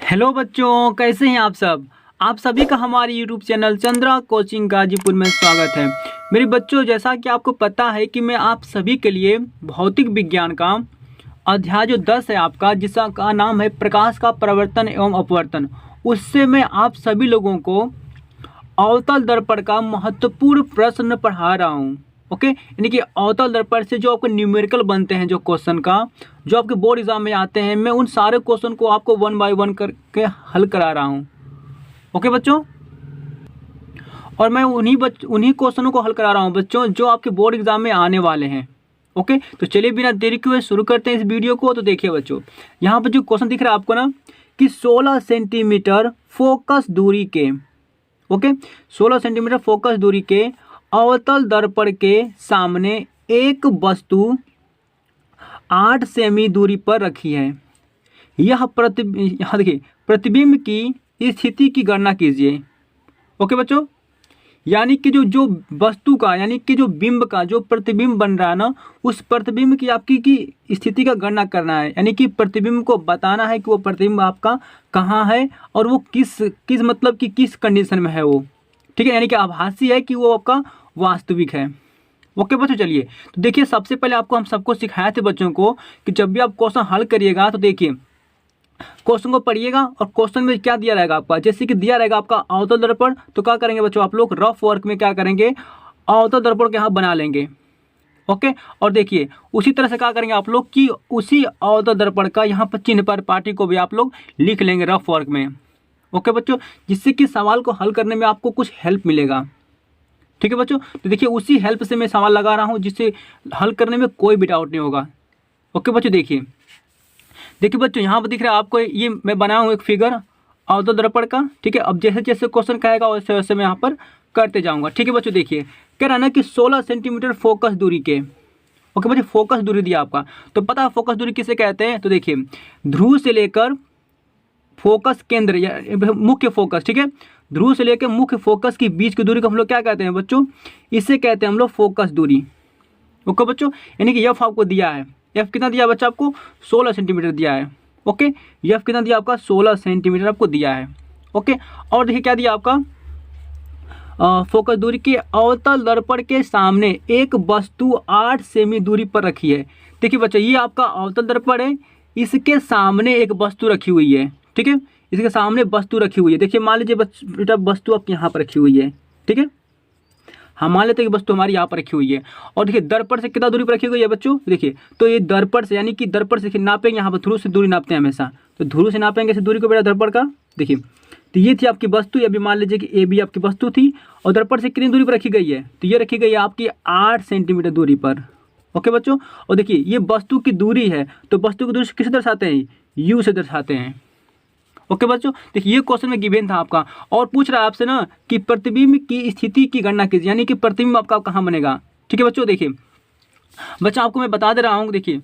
Hello बच्चों, कैसे हैं आप सब। आप सभी का हमारे YouTube channel Chandra coaching Ghazipur में स्वागत है। मेरे बच्चों, जैसा कि आपको पता है कि मैं आप सभी के लिए भौतिक विज्ञान का अध्याय जो 10 है आपका, जिसका नाम है प्रकाश का प्रवर्तन एवं अपवर्तन, उससे मैं आप सभी लोगों को अवतल दर्पण का महत्वपूर्ण प्रश्न पढ़ा रहा हूँ। ओके, यानी कि अवतल दर्पण से जो आपके न्यूमेरिकल बनते हैं, जो क्वेश्चन का जो आपके बोर्ड एग्जाम में आते हैं, मैं उन सारे क्वेश्चन को आपको 1 बाय 1 करके हल करा रहा हूँ। ओके बच्चों, और मैं उन्हीं क्वेश्चनों को हल करा रहा हूँ बच्चों, जो आपके बोर्ड एग्जाम में आने वाले हैं। ओके, तो चलिए बिना देरी किए शुरू करते हैं इस वीडियो को। तो देखिए बच्चों, यहाँ पर जो क्वेश्चन दिख रहा है आपको ना, कि 16 सेंटीमीटर फोकस दूरी के, ओके, 16 सेंटीमीटर फोकस दूरी के अवतल दर्पण के सामने एक वस्तु 8 सेमी दूरी पर रखी है। यहाँ देखिए, प्रतिबिंब की स्थिति की गणना कीजिए। ओके बच्चों, यानी कि जो वस्तु का, यानी कि जो बिंब का जो प्रतिबिंब बन रहा है ना, उस प्रतिबिंब की आपकी की स्थिति का गणना करना है। यानी कि प्रतिबिंब को बताना है कि वो प्रतिबिंब आपका कहाँ है और वो किस मतलब कि किस कंडीशन में है वो। ठीक है, यानी कि आभासी है कि वो आपका वास्तविक है। ओके बच्चों, चलिए तो देखिए, सबसे पहले आपको हम सबको सिखाए थे बच्चों को कि जब भी आप क्वेश्चन हल करिएगा तो देखिए, क्वेश्चन को पढ़िएगा और क्वेश्चन में क्या दिया रहेगा आपका, जैसे कि दिया रहेगा आपका अवतल दर्पण, तो क्या करेंगे बच्चों आप लोग रफ वर्क में क्या करेंगे, अवतल दर्पण के यहाँ बना लेंगे। ओके, और देखिए उसी तरह से क्या करेंगे आप लोग कि उसी अवतल दर्पण का यहाँ पर चिन्ह पर पार्टी को भी आप लोग लिख लेंगे रफ वर्क में। ओके बच्चों, जिससे कि सवाल को हल करने में आपको कुछ हेल्प मिलेगा। ठीक है बच्चों, तो देखिए उसी हेल्प से मैं सवाल लगा रहा हूँ, जिससे हल करने में कोई भी डाउट नहीं होगा। ओके बच्चों, देखिए बच्चों, यहाँ पर दिख रहा है आपको, ये मैं बनाया हूँ एक फिगर अवतल दर्पण का। ठीक है, अब जैसे जैसे क्वेश्चन कहेगा वैसे वैसे मैं यहाँ पर करते जाऊँगा। ठीक है बच्चों, देखिए कह रहा है ना कि 16 सेंटीमीटर फोकस दूरी के। ओके बच्चों, फोकस दूरी दिया आपका, तो पता है फोकस दूरी किसे कहते हैं। तो देखिए, ध्रुव से लेकर फोकस केंद्र या मुख्य फोकस, ठीक है, ध्रुव से लेकर मुख्य फोकस की बीच की दूरी को हम लोग क्या कहते हैं बच्चों, इसे कहते हैं हम लोग फोकस दूरी। ओके बच्चों, यानी कि एफ आपको दिया है, एफ कितना दिया बच्चा आपको, 16 सेंटीमीटर दिया है। ओके, एफ कितना दिया आपका, 16 सेंटीमीटर आपको दिया है। ओके, और देखिए क्या दिया आपका, फोकस दूरी के अवतल दर्पण के सामने एक वस्तु 8 सेमी दूरी पर रखी है। देखिए बच्चा, ये आपका अवतल दर्पण है, इसके सामने एक वस्तु रखी हुई है। ठीक है, इसके सामने वस्तु रखी हुई है। देखिए मान लीजिए बेटा, वस्तु आपके यहाँ पर रखी हुई है। ठीक है, हम मान लेते हैं कि वस्तु हमारी यहाँ पर रखी हुई है, और देखिए दर्पण से कितना दूरी पर रखी हुई है बच्चों। देखिए, तो ये दर्पण से, यानी कि दर्पण से नापेंगे, यहाँ पर ध्रुव से दूरी नापते हैं हमेशा, तो ध्रुव से नापेंगे इस दूरी को बेटा दर्पण का। देखिए, तो ये थी आपकी वस्तु, अभी मान लीजिए कि ए बी आपकी वस्तु थी, और दर्पण से कितनी दूरी पर रखी गई है, तो ये रखी गई है आपकी 8 सेंटीमीटर दूरी पर। ओके बच्चों, और देखिए ये वस्तु की दूरी है, तो वस्तु की दूरी किसे दर्शाते हैं, यू से दर्शाते हैं। ओके बच्चों, देखिए ये क्वेश्चन में गिवन था आपका, और पूछ रहा है आपसे ना कि प्रतिबिंब की स्थिति की गणना कीजिए, यानी कि प्रतिबिंब आपका कहाँ बनेगा। ठीक है बच्चों, देखिए बच्चा आपको मैं बता दे रहा हूँ, देखिए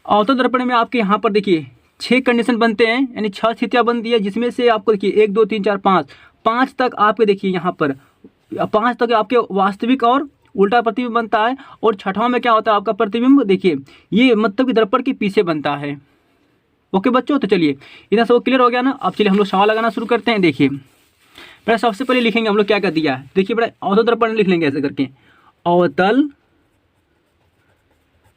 अवतल दर्पण में आपके यहाँ पर देखिए 6 कंडीशन बनते हैं, यानी 6 स्थितियाँ बनती है, जिसमें से आपको देखिए 1 2 3 4 5 तक आपके देखिए यहाँ पर 5 तक आपके वास्तविक और उल्टा प्रतिबिंब बनता है, और छठवां में क्या होता है आपका प्रतिबिंब, देखिए ये मतलब कि दर्पण के पीछे बनता है। ओके बच्चों, तो चलिए इतना सब क्लियर हो गया ना। अब चलिए हम लोग सवाल लगाना शुरू करते हैं। देखिए बेटा, सबसे पहले लिखेंगे हम लोग क्या दिया है। देखिए बेटा, अवतल दर्पण लिख लेंगे ऐसे करके, अवतल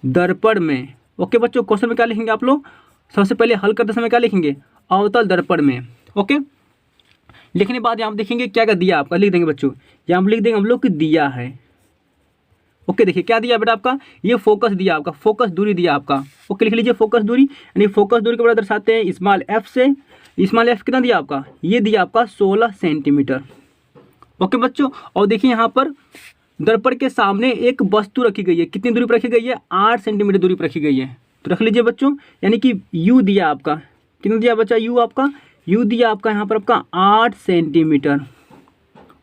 दर्पण में। ओके बच्चों, क्वेश्चन में क्या लिखेंगे आप लोग, सबसे पहले हल करते समय क्या लिखेंगे, अवतल दर्पण में। ओके, लिखने बाद यहाँ देखेंगे क्या दिया आपका, लिख देंगे बच्चों, यहाँ लिख देंगे हम लोग कि दिया है। ओके, देखिए क्या दिया बेटा आपका, ये फोकस दिया आपका, फोकस दूरी दिया आपका। ओके, लिख लीजिए फोकस दूरी, यानी फोकस दूरी को बड़ा दर्शाते हैं स्मॉल एफ से। स्मॉल एफ कितना दिया आपका, ये दिया आपका 16 सेंटीमीटर। ओके बच्चों, और देखिए यहाँ पर दर्पण के सामने एक वस्तु रखी गई है, कितनी दूरी पर रखी गई है, 8 सेंटीमीटर दूरी पर रखी गई है। तो रख लीजिए बच्चों, यानी कि यू दिया आपका, कितना दिया बच्चा, यू आपका, यू दिया आपका यहाँ पर आपका 8 सेंटीमीटर।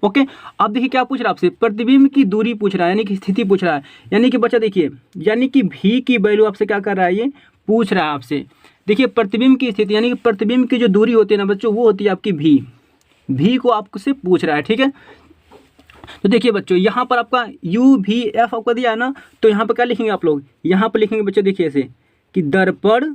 ओके, अब देखिए क्या पूछ रहा है आपसे, प्रतिबिंब की दूरी पूछ रहा है, यानी कि स्थिति पूछ रहा है। यानी कि बच्चा देखिए, यानी कि भी की वैल्यू आपसे क्या कर रहा है, ये पूछ रहा है आपसे। देखिए प्रतिबिंब की स्थिति, यानी कि प्रतिबिंब की जो दूरी होती है ना बच्चों, वो होती है आपकी भी को आपसे पूछ रहा है। ठीक है, तो देखिए बच्चों, यहाँ पर आपका यू भी एफ आपका दिया है ना, तो यहाँ पर क्या लिखेंगे आप लोग, यहाँ पर लिखेंगे बच्चों, देखिए ऐसे कि दर्पण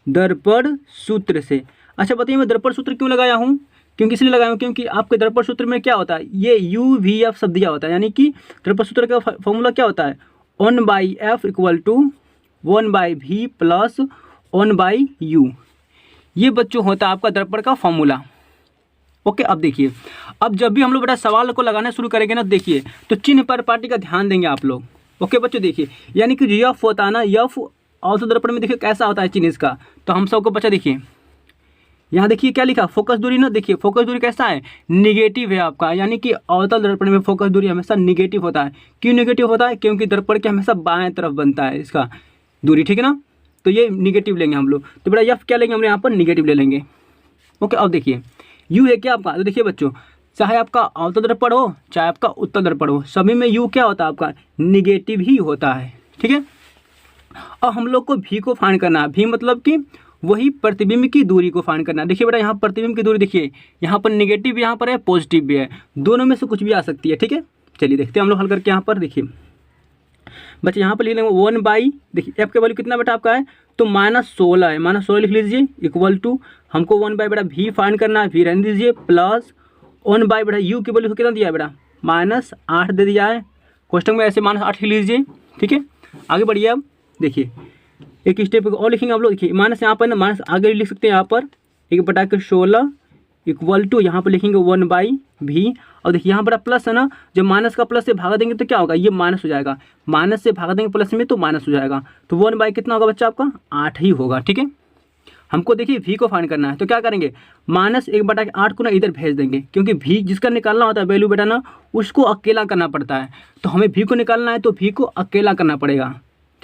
दर्पण सूत्र से। अच्छा बताइए मैं दर्पण सूत्र क्यों लगाया हूँ? क्योंकि इसलिए लगाया हूँ क्योंकि आपके दर्पण सूत्र में क्या होता है, ये यू वी एफ सब दिया होता है, यानी कि दर्पण सूत्र का फॉर्मूला क्या होता है, 1/f equal to 1/v plus 1/u। ये बच्चों होता है आपका दर्पण का फॉर्मूला। ओके, अब देखिए, अब जब भी हम लोग बेटा सवाल को लगाना शुरू करेंगे ना, देखिए तो चिन्ह पर पार्टी का ध्यान देंगे आप लोग। ओके बच्चों, देखिए यानी कि जो यफ होता है ना, यफ औसत दर्पण में देखिए कैसा होता है चिन्ह इसका, तो हम सबको बच्चा देखिए यहाँ देखिए क्या लिखा, फोकस दूरी ना, देखिए फोकस दूरी कैसा है, निगेटिव है आपका, यानी कि अवतल दर्पण में फोकस दूरी हमेशा निगेटिव होता है। क्यों निगेटिव होता है? क्योंकि दर्पण के हमेशा बाएं तरफ बनता है इसका दूरी, ठीक है ना, तो ये निगेटिव लेंगे हम लोग। तो बेटा यफ क्या लेंगे हम लोग यहाँ पर, निगेटिव ले लेंगे। ओके, अब देखिए यू है क्या आपका, तो देखिए बच्चों चाहे आपका अवतल दर्पण हो चाहे आपका उत्तल दर्पण हो, सभी में यू क्या होता है आपका, निगेटिव ही होता है, ठीक है। और हम लोग को भी को फाइंड करना है, भी मतलब कि वही प्रतिबिंब की दूरी को फाइंड करना है। देखिए बेटा यहाँ प्रतिबिंब की दूरी देखिए, यहाँ पर निगेटिव यहाँ पर है, पॉजिटिव भी है, दोनों में से कुछ भी आ सकती है, ठीक है। चलिए देखते हैं हम लोग हल करके। यहाँ पर देखिए बच्चे यहाँ पर लिख लेंगे 1/, देखिए एफ के वैल्यू कितना बेटा आपका है, तो -16 है, -16 लिख लीजिए इक्वल टू हमको 1/, बेटा भी फाइंड करना है, भी रहने दीजिए, प्लस 1/, बेटा यू की वैल्यू कितना दिया है बेटा, -8 दे दिया है, क्वेश्चन में ऐसे -8 लिख लीजिए, ठीक है। आगे बढ़िए, अब देखिए एक स्टेप और लिखेंगे हम लोग, देखिए माइनस यहाँ पर ना, माइनस आगे लिख सकते हैं यहाँ पर 1/16 इक्वल टू यहाँ पर लिखेंगे 1/v। और देखिए यहाँ पर प्लस है ना, जब माइनस का प्लस से भागा देंगे तो क्या होगा, ये माइनस हो जाएगा, माइनस से भागा देंगे प्लस में तो माइनस हो जाएगा, तो 1/, कितना होगा बच्चा आपका, 8 ही होगा, ठीक है। हमको देखिए v को फाइंड करना है, तो क्या करेंगे, -1/8 को ना इधर भेज देंगे, क्योंकि v जिसका निकालना होता है वैल्यू बेटा ना, उसको अकेला करना पड़ता है, तो हमें v को निकालना है तो v को अकेला करना पड़ेगा,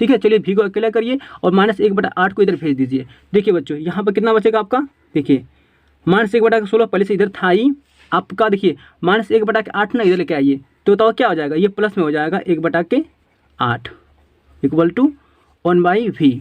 ठीक है। चलिए v को अकेला करिए और -1/8 को इधर भेज दीजिए। देखिए बच्चों यहाँ पर कितना बचेगा आपका, देखिए -1/16 पहले से इधर था ही आपका, देखिए -1/8 ना इधर लेके आइए, तो बताओ क्या हो जाएगा, ये प्लस में हो जाएगा 1/8 इक्वल टू 1/v।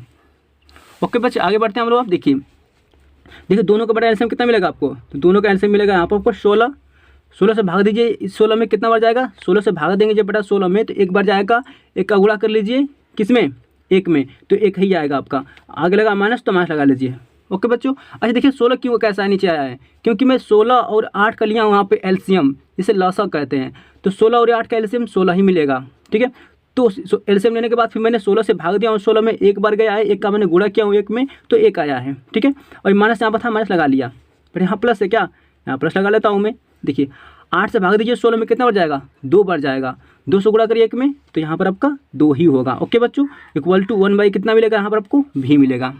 ओके बच्चे आगे बढ़ते हैं हम लोग। आप देखिए दोनों का बड़ा एलसीएम कितना मिलेगा आपको, तो दोनों का एलसीएम मिलेगा यहाँ पर आपको 16 से भाग दीजिए, इस 16 में कितना बार जाएगा, 16 से भाग देंगे जब बेटा 16 में, तो एक बार जाएगा, एक का गुणा कर लीजिए किसमें, एक में, तो एक ही आएगा आपका, आगे लगा माइनस तो माइनस लगा लीजिए। ओके बच्चों, अच्छा देखिए 16 क्यों कैसा नीचे आया है, क्योंकि मैं 16 और 8 का लिया वहाँ पे एलसीएम, जिसे लसा कहते हैं, तो 16 और 8 का एलसीएम 16 ही मिलेगा, ठीक है। तो एलसीएम लेने के बाद फिर मैंने 16 से भाग दिया और 16 में एक बार गया है, एक का मैंने गुणा किया हूँ एक में, तो एक आया है, ठीक है। और माइनस यहाँ पर था, माइनस लगा लिया, फिर यहाँ प्लस है क्या, यहाँ प्लस लगा लेता हूँ मैं। देखिए 8 से भाग दीजिए 16 में कितना बार जाएगा, 2 बार जाएगा, 2 से गुणा करिए एक में, तो यहाँ पर आपका 2 ही होगा। ओके बच्चों, इक्वल टू 1/, कितना मिलेगा यहाँ पर आपको, भी मिलेगा।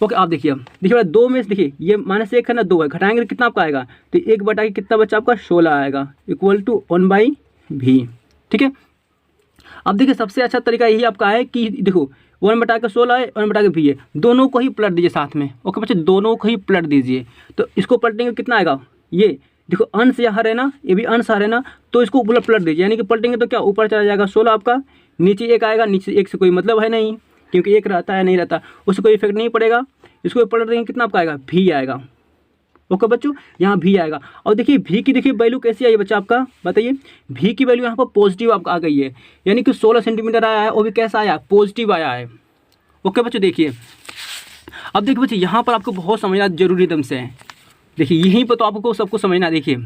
ओके आप देखिए, अब देखिए 2 में देखिए ये -1 है ना, 2 है, घटाएंगे तो कितना आपका आएगा, तो 1/, कितना बच्चा आपका 16 आएगा इक्वल टू 1/v, ठीक है। अब देखिए सबसे अच्छा तरीका यही आपका है कि देखो 1/16 है, 1/v है, दोनों को ही पलट दीजिए साथ में। ओके बच्चे, दोनों को ही पलट दीजिए, तो इसको पलटेंगे कितना आएगा, ये देखो अंश यहाँ है ना, ये भी अंश है ना, तो इसको पलट दीजिए, यानी कि पलटेंगे तो क्या ऊपर चला जाएगा 16 आपका, नीचे 1 आएगा, नीचे 1 से कोई मतलब है नहीं, क्योंकि 1 रहता है नहीं रहता, उससे कोई इफेक्ट नहीं पड़ेगा, इसको पलट देंगे कितना आपका आएगा, भी आएगा। ओके बच्चों, यहाँ भी आएगा। और देखिए भी की देखिए वैल्यू कैसी आई बच्चा आपका, बताइए, भी की वैल्यू यहाँ पर पॉजिटिव आपका आ गई है, यानी कि 16 सेंटीमीटर आया है, वो भी कैसा आया, पॉजिटिव आया है। ओके बच्चों देखिए, अब देखिए बच्चे यहाँ पर आपको बहुत समझना जरूरी एकदम से है, देखिए यहीं पर तो आपको सबको समझना। देखिए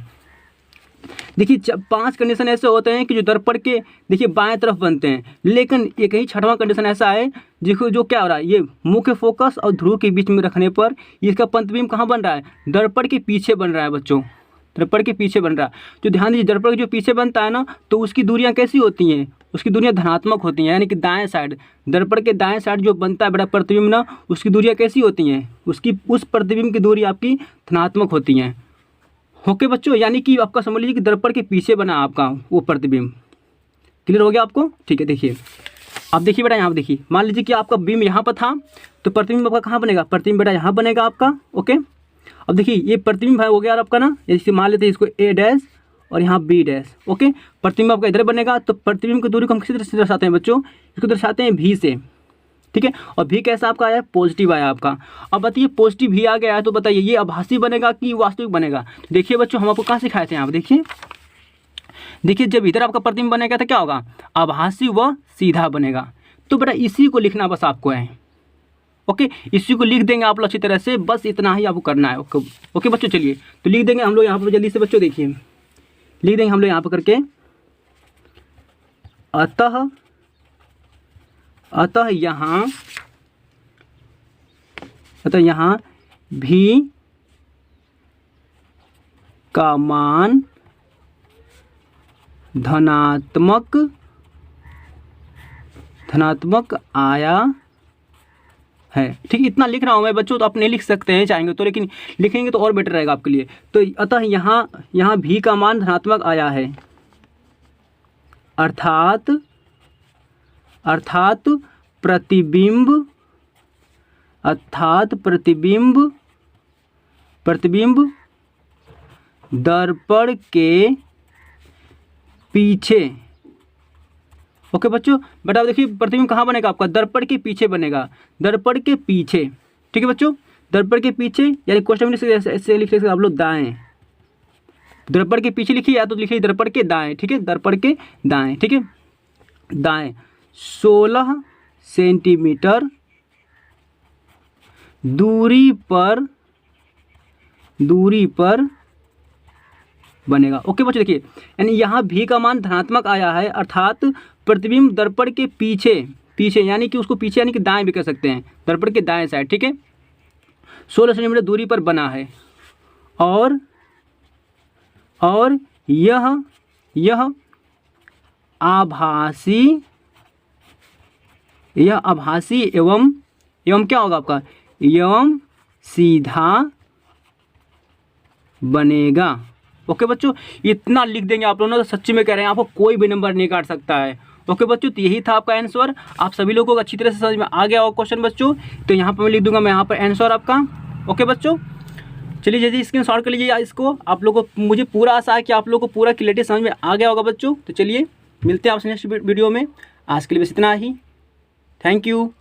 5 कंडीशन ऐसे होते हैं कि जो दर्पण के देखिए बाएं तरफ बनते हैं, लेकिन एक ही 6वां कंडीशन ऐसा है देखो जो क्या हो रहा है, ये मुख्य फोकस और ध्रुव के बीच में रखने पर इसका प्रतिबिंब कहाँ बन रहा है, दर्पण के पीछे बन रहा है बच्चों, दर्पण के पीछे बन रहा है। तो ध्यान दीजिए दर्पण के जो पीछे बनता है ना, तो उसकी दूरियाँ कैसी होती हैं, उसकी दूरियाँ धनात्मक होती हैं, यानी कि दाएं साइड, दर्पण के दाएं साइड जो बनता है बड़ा प्रतिबिंब ना, उसकी दूरियाँ कैसी होती हैं, उसकी उस प्रतिबिंब की दूरी आपकी धनात्मक होती हैं। ओके बच्चों, यानी कि आपका समझ लीजिए कि दर्पण के पीछे बना आपका वो प्रतिबिंब। क्लियर हो गया आपको, ठीक है। देखिए अब देखिए बेटा यहाँ पर देखिए, मान लीजिए कि आपका बिंब यहाँ पर था, तो प्रतिबिंब आपका कहाँ बनेगा, प्रतिबिंब बेटा यहाँ बनेगा आपका। ओके अब देखिए ये प्रतिबिंब है हो गया आपका ना, जैसे मान लेते हैं इसको a' और यहाँ b'। ओके प्रतिबिंब आपका इधर बनेगा, तो प्रतिबिंब की दूरी को हम किसी तरह से दर्शाते हैं बच्चों, इसको दर्शाते हैं v से, ठीक है। और भी कैसा आपका आया, पॉजिटिव आया आपका। अब बताइए पॉजिटिव भी आ गया है, तो बताइए ये आभासी बनेगा कि वास्तविक बनेगा। देखिए बच्चों हम आपको कहाँ सिखाए थे, आप देखिए जब इधर आपका प्रतिबिंब बनेगा तो क्या होगा, आभासी व सीधा बनेगा। तो बेटा इसी को लिखना बस आपको है। ओके, इसी को लिख देंगे आप लोग अच्छी तरह से, बस इतना ही आपको करना है। ओके ओके बच्चों, चलिए तो लिख देंगे हम लोग यहाँ पर जल्दी से बच्चों, देखिए लिख देंगे हम लोग यहाँ पर करके, अतः यहाँ भी का मान धनात्मक आया है। ठीक है, इतना लिख रहा हूँ मैं बच्चों, तो आप नहीं लिख सकते हैं चाहेंगे तो, लेकिन लिखेंगे तो और बेटर रहेगा आपके लिए। तो अतः यहाँ भी का मान धनात्मक आया है, अर्थात प्रतिबिंब दर्पण के पीछे। ओके बच्चों, बेटा देखिए प्रतिबिंब कहाँ बनेगा आपका, दर्पण के पीछे बनेगा, दर्पण के पीछे। ठीक है बच्चों, दर्पण के पीछे, यानी क्वेश्चन में ऐसे लिख सकते आप लोग, दाएं, दर्पण के पीछे लिखिए, या तो लिखिए दर्पण के दाएं। ठीक है, दर्पण के दाएं, ठीक है, दाएं 16 सेंटीमीटर दूरी पर बनेगा। ओके बच्चों, देखिए यानी यहाँ भी का मान धनात्मक आया है, अर्थात प्रतिबिंब दर्पण के पीछे यानी कि उसको पीछे यानी कि दाएं भी कर सकते हैं, दर्पण के दाएं साइड। ठीक है, 16 सेंटीमीटर दूरी पर बना है, और यह आभासी एवं क्या होगा आपका, एवं सीधा बनेगा। ओके बच्चों, इतना लिख देंगे आप लोगों ने, तो सच्ची में कह रहे हैं आपको कोई भी नंबर नहीं काट सकता है। ओके बच्चों, तो यही था आपका आंसर। आप सभी लोगों को अच्छी तरह से समझ में आ गया होगा क्वेश्चन बच्चों। तो यहाँ पर मैं लिख दूंगा मैं यहाँ पर आंसर आपका। ओके बच्चों, चलिए जल्दी स्क्रीनशॉट कर लीजिए इसको। आप लोगों को, मुझे पूरा आशा है कि आप लोगों को पूरा क्लियरिटी समझ में आ गया होगा बच्चों। तो चलिए मिलते हैं आपसे नेक्स्ट वीडियो में। आज के लिए बस इतना ही। Thank you.